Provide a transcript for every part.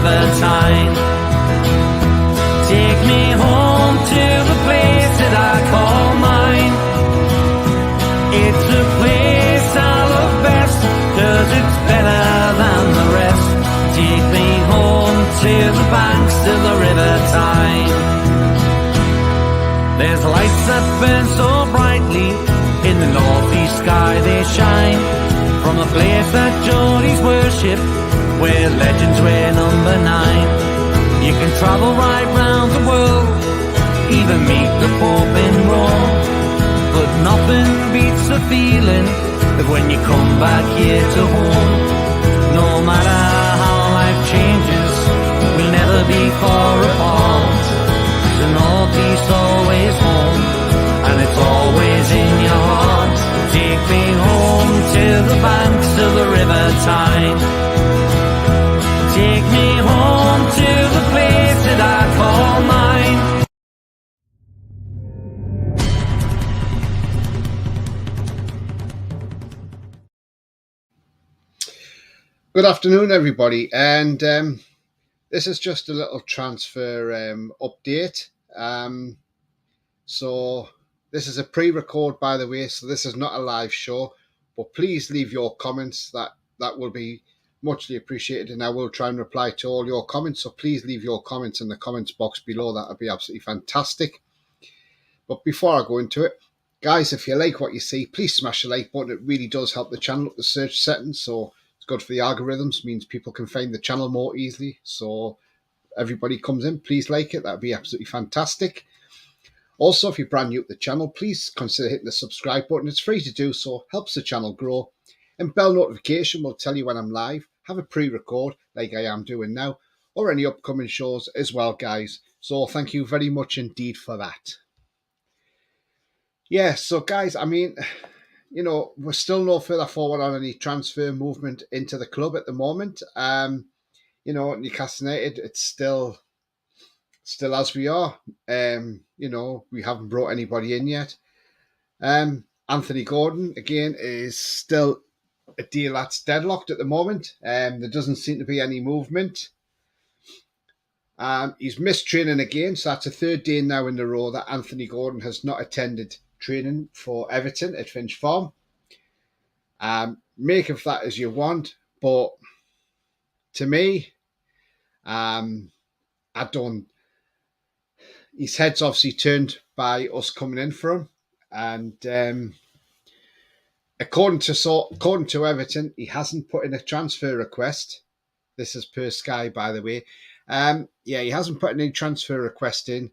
River Tyne. Take me home to the place that I call mine. It's a place I love best, 'cause it's better than the rest. Take me home to the banks of the River Tyne. There's lights that burn so brightly, in the northeast sky they shine. From a place that Geordies worship, where legends wear number 9. You can travel right round the world, even meet the Pope in Rome. But nothing beats the feeling of when you come back here to home. No matter how life changes, we'll never be far apart. The northeast always home, and it's always in your heart. Take me home to the banks of the River Tyne. Take me home to the place that I call mine. Good afternoon, everybody, and this is just a little transfer update. So this is a pre-record, by the way, so this is not a live show, but please leave your comments. That will be muchly appreciated, and I will try and reply to all your comments. So please leave your comments in the comments box below. That would be absolutely fantastic. But before I go into it, guys, if you like what you see, please smash the like button. It really does help the channel up the search settings, so it's good for the algorithms, means people can find the channel more easily. So everybody comes in, please like it. That would be absolutely fantastic. Also, if you're brand new to the channel, please consider hitting the subscribe button. It's free to do so, helps the channel grow. And bell notification will tell you when I'm live. Have a pre-record like I am doing now, or any upcoming shows as well, guys. So thank you very much indeed for that. Yeah, so guys, I mean, you know, we're still no further forward on any transfer movement into the club at the moment. You know, Newcastle United, it's still as we are. You know, we haven't brought anybody in yet. Anthony Gordon, again, is still a deal that's deadlocked at the moment. There doesn't seem to be any movement. He's missed training again, so that's a third day now in a row that Anthony Gordon has not attended training for Everton at Finch Farm. Make of that as you want, but to me, I don't. His head's obviously turned by us coming in for him, and according to Everton, he hasn't put in a transfer request. This is per Sky, by the way. Yeah, he hasn't put any transfer request in,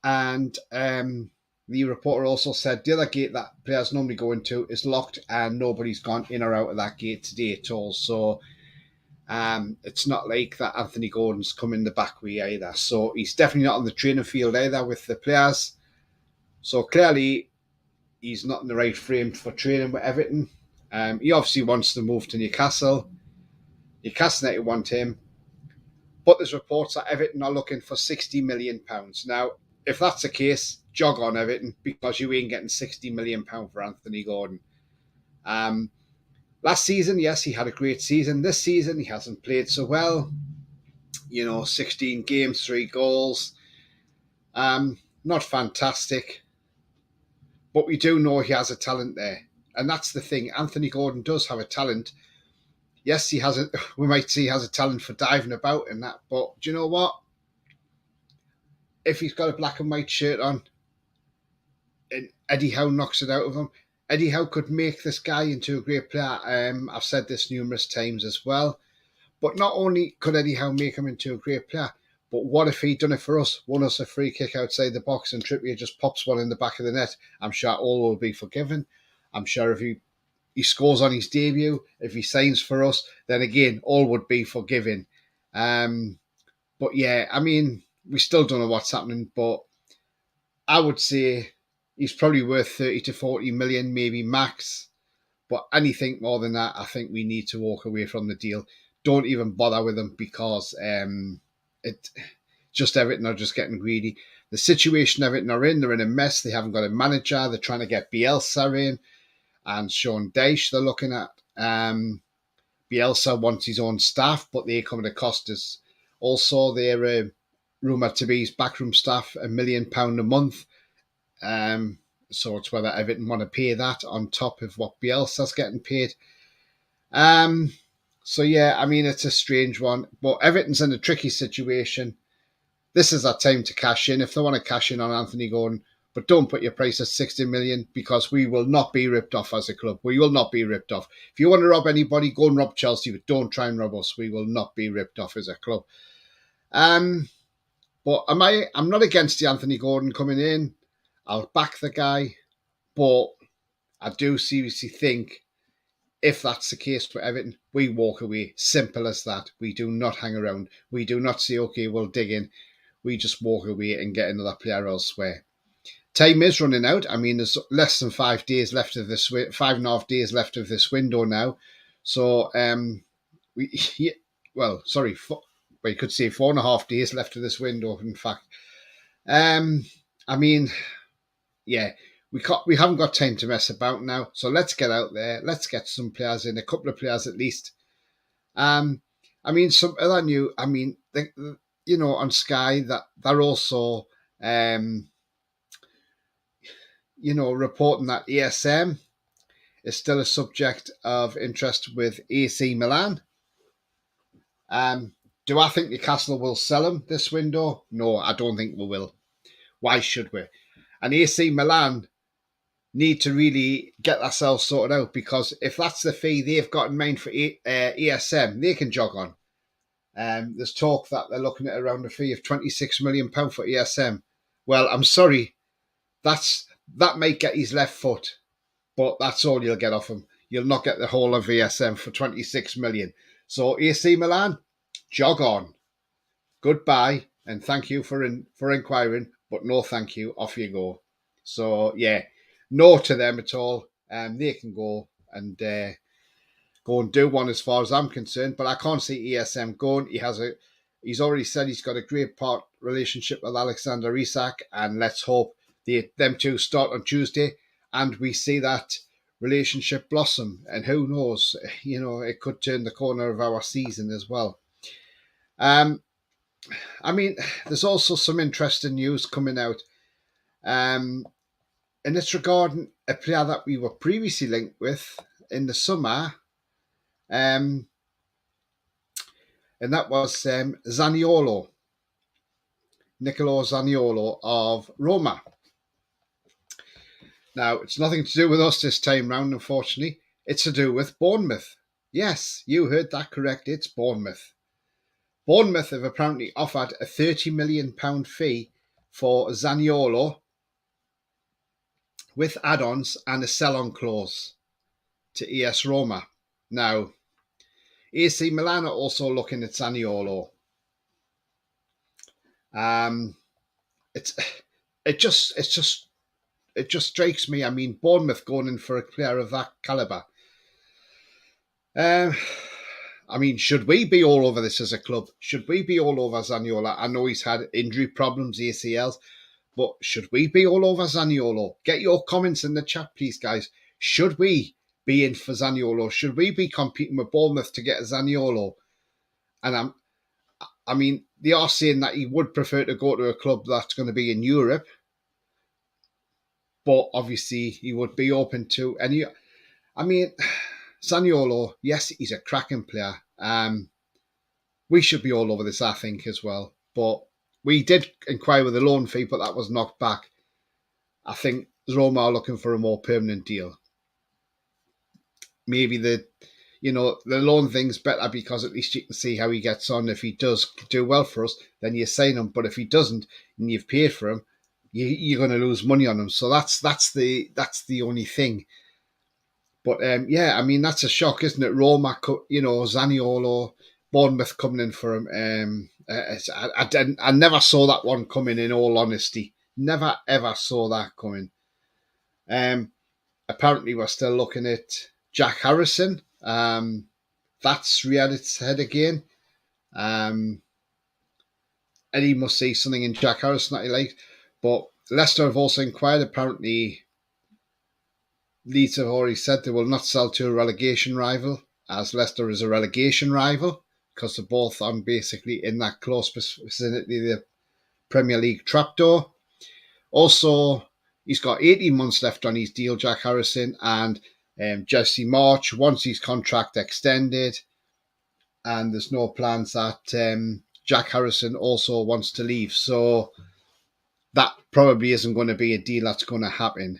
and the reporter also said the other gate that players normally go into is locked, and nobody's gone in or out of that gate today at all. So it's not like that Anthony Gordon's come in the back way either. So he's definitely not on the training field either with the players. So clearly he's not in the right frame for training with Everton. He obviously wants to move to Newcastle. Newcastle United want him. But there's reports that Everton are looking for £60 million. Now, if that's the case, jog on Everton, because you ain't getting £60 million for Anthony Gordon. Last season, yes, he had a great season. This season, he hasn't played so well. You know, 16 games, 3 goals. Not fantastic. But we do know he has a talent there. And that's the thing. Anthony Gordon does have a talent. Yes, we might say he has a talent for diving about and that. But do you know what? If he's got a black and white shirt on and Eddie Howe knocks it out of him, Eddie Howe could make this guy into a great player. I've said this numerous times as well. But not only could Eddie Howe make him into a great player, but what if he'd done it for us? Won us a free kick outside the box and Trippier just pops one in the back of the net. I'm sure all will be forgiven. I'm sure if he scores on his debut, if he signs for us, then again, all would be forgiven. But yeah, I mean, we still don't know what's happening, but I would say he's probably worth 30 to 40 million, maybe max. But anything more than that, I think we need to walk away from the deal. Don't even bother with him, because Everton are just getting greedy. The situation Everton are in, they're in a mess. They haven't got a manager. They're trying to get Bielsa in, and Sean Dyche they're looking at. Bielsa wants his own staff, but they come at a cost as Also, they're rumoured to be his backroom staff £1 million a month. So it's whether Everton want to pay that on top of what Bielsa's getting paid. So yeah, I mean, it's a strange one, but Everton's in a tricky situation. This is our time to cash in if they want to cash in on Anthony Gordon, but don't put your price at 60 million because we will not be ripped off as a club. We will not be ripped off. If you want to rob anybody, go and rob Chelsea, but don't try and rob us. We will not be ripped off as a club. But I'm not against the Anthony Gordon coming in. I'll back the guy, but I do seriously think if that's the case for Everton, we walk away. Simple as that. We do not hang around. We do not say, okay, we'll dig in. We just walk away and get another player elsewhere. Time is running out. I mean, there's less than 5 days left of this, 5.5 days left of this window now. So, you could say 4.5 days left of this window, in fact. I mean, yeah, we haven't got time to mess about now. So let's get out there. Let's get some players in, a couple of players at least. I mean, some other new. I mean, on Sky that they're also, reporting that ESM is still a subject of interest with AC Milan. Do I think Newcastle will sell him this window? No, I don't think we will. Why should we? And AC Milan need to really get themselves sorted out, because if that's the fee they've got in mind for ESM, they can jog on. There's talk that they're looking at around a fee of £26 million for ESM. Well, I'm sorry, that might get his left foot, but that's all you'll get off him. You'll not get the whole of ESM for 26 million. So AC Milan, jog on. Goodbye, and thank you for inquiring, but no thank you. Off you go. So yeah, no to them at all. They can go and do one as far as I'm concerned, but I can't see ESM going. He's already said he's got a great relationship with Alexander Isak, and let's hope them two start on Tuesday and we see that relationship blossom. And who knows, it could turn the corner of our season as well. I mean, there's also some interesting news coming out. And it's regarding a player that we were previously linked with in the summer. And that was Zaniolo, Niccolò Zaniolo of Roma. Now, it's nothing to do with us this time round, unfortunately. It's to do with Bournemouth. Yes, you heard that correct. It's Bournemouth. Bournemouth have apparently offered a £30 million fee for Zaniolo with add-ons and a sell-on clause to ES Roma. Now, AC Milan are also looking at Zaniolo. It just strikes me. I mean, Bournemouth going in for a player of that calibre. I mean, should we be all over this as a club? Should we be all over Zaniolo? I know he's had injury problems, ACLs, but should we be all over Zaniolo? Get your comments in the chat, please, guys. Should we be in for Zaniolo? Should we be competing with Bournemouth to get a Zaniolo? And I mean, they are saying that he would prefer to go to a club that's going to be in Europe, but obviously he would be open to any. I mean, Zaniolo, yes, he's a cracking player. We should be all over this, I think, as well. But we did inquire with a loan fee, but that was knocked back. I think Roma are looking for a more permanent deal. Maybe the loan thing's better because at least you can see how he gets on. If he does do well for us, then you sign him. But if he doesn't, and you've paid for him, you're going to lose money on him. So that's the only thing. But yeah, I mean, that's a shock, isn't it? Roma, Zaniolo, Bournemouth coming in for him. I never saw that one coming, in all honesty. Never, ever saw that coming. Apparently, we're still looking at Jack Harrison. That's reared its head again. Eddie must see something in Jack Harrison that he likes. But Leicester have also inquired. Apparently, Leeds have already said they will not sell to a relegation rival, as Leicester is a relegation rival because they're both on basically in that close vicinity of the Premier League trapdoor. Also, he's got 18 months left on his deal, Jack Harrison, and Jesse March wants his contract extended, and there's no plans that Jack Harrison also wants to leave. So that probably isn't going to be a deal that's going to happen.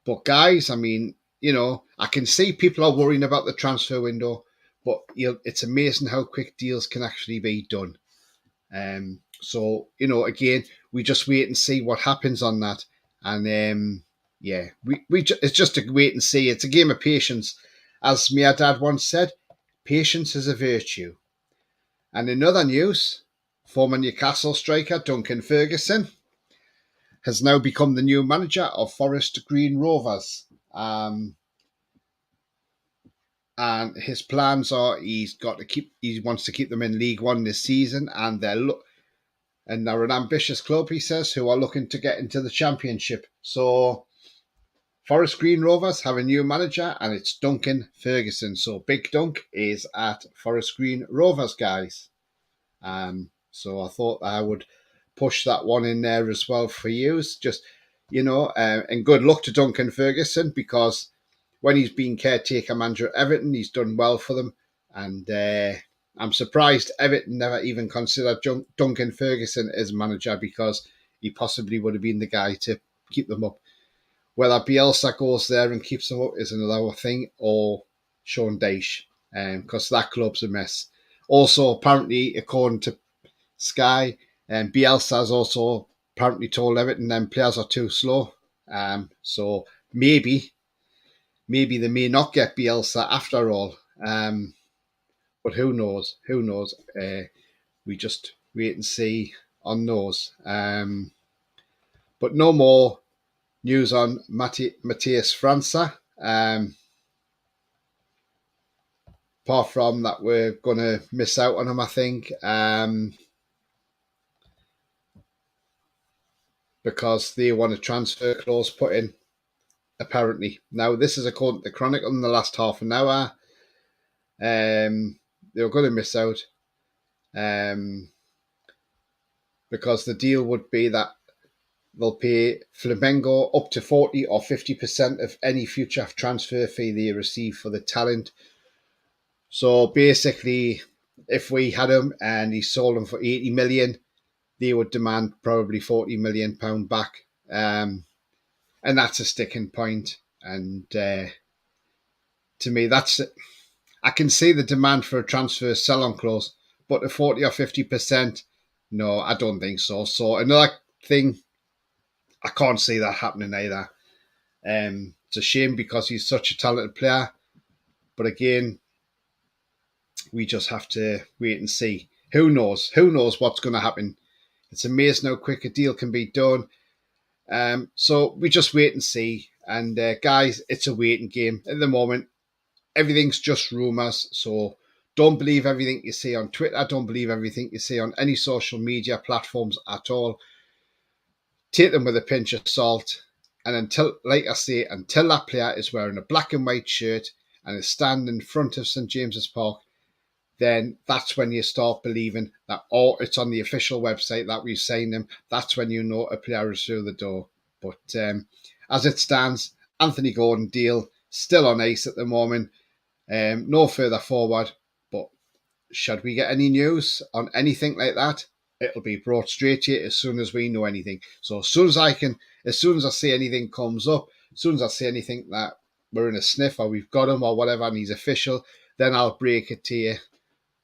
But guys, I mean, I can see people are worrying about the transfer window, but it's amazing how quick deals can actually be done. So, again, we just wait and see what happens on that. And it's just a wait and see. It's a game of patience. As my dad once said, patience is a virtue. And in other news, former Newcastle striker Duncan Ferguson has now become the new manager of Forest Green Rovers. And his plans are he wants to keep them in League One this season, and they're an ambitious club, he says, who are looking to get into the Championship. So Forest Green Rovers have a new manager, and it's Duncan Ferguson. So Big Dunk is at Forest Green Rovers, guys. So I thought I would push that one in there as well for you. Just, and good luck to Duncan Ferguson, because when he's been caretaker manager at Everton, he's done well for them. And I'm surprised Everton never even considered Duncan Ferguson as manager, because he possibly would have been the guy to keep them up. Whether Bielsa goes there and keeps them up is another thing, or Sean Dyche, because that club's a mess. Also, apparently, according to Sky, Bielsa has also apparently told Everton them players are too slow. So maybe they may not get Bielsa after all. But who knows? We just wait and see on those. But no more news on Matty Franza. Apart from that, we're going to miss out on him, I think. Because they want a transfer clause put in, apparently. Now, this is according to the Chronicle in the last half an hour. They were going to miss out because the deal would be that they'll pay Flamengo up to 40 or 50% of any future transfer fee they receive for the talent. So basically, if we had him and he sold him for 80 million, they would demand probably £40 million back. And that's a sticking point. And to me, that's it. I can see the demand for a transfer sell-on clause, but the 40 or 50%, no, I don't think so. So another thing, I can't see that happening either. It's a shame because he's such a talented player. But again, we just have to wait and see. Who knows? Who knows what's going to happen? It's amazing how quick a deal can be done. So we just wait and see. And guys, it's a waiting game at the moment. Everything's just rumours. So don't believe everything you see on Twitter. Don't believe everything you see on any social media platforms at all. Take them with a pinch of salt. And until that player is wearing a black and white shirt and is standing in front of St. James's Park, then that's when you start believing that, it's on the official website that we've signed them. That's when you know a player is through the door. But as it stands, Anthony Gordon deal still on ice at the moment. No further forward. But should we get any news on anything like that, it'll be brought straight to you as soon as we know anything. So as soon as I see anything comes up, as soon as I see anything that we're in a sniff or we've got him or whatever and he's official, then I'll break it to you.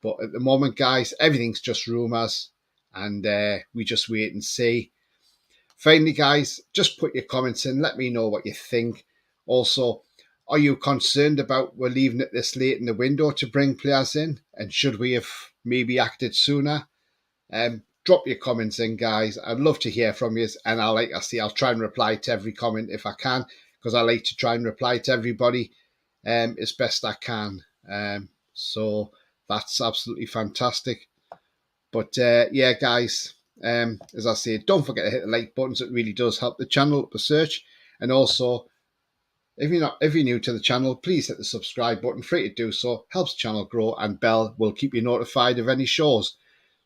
But at the moment, guys, everything's just rumours, and we just wait and see. Finally, guys, just put your comments in. Let me know what you think. Also, are you concerned about we're leaving it this late in the window to bring players in? And should we have maybe acted sooner? Drop your comments in, guys. I'd love to hear from you. And I'll try and reply to every comment if I can, because I like to try and reply to everybody as best I can. So that's absolutely fantastic. But yeah, guys, as I say, don't forget to hit the like buttons. It really does help the channel up the search. And also, If you're new to the channel, please hit the subscribe button. Free to do so, helps the channel grow, and bell will keep you notified of any shows.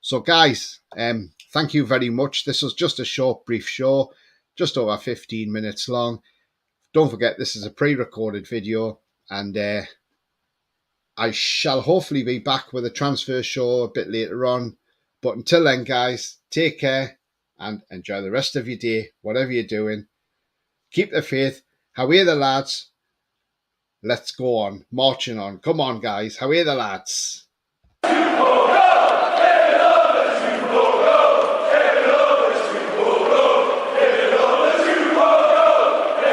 So guys, thank you very much. This was just a short, brief show, just over 15 minutes long. Don't forget, this is a pre-recorded video, and I shall hopefully be back with a transfer show a bit later on. But until then, guys, take care and enjoy the rest of your day, whatever you're doing. Keep the faith. Away the lads. Let's go on, marching on. Come on, guys. Away the lads.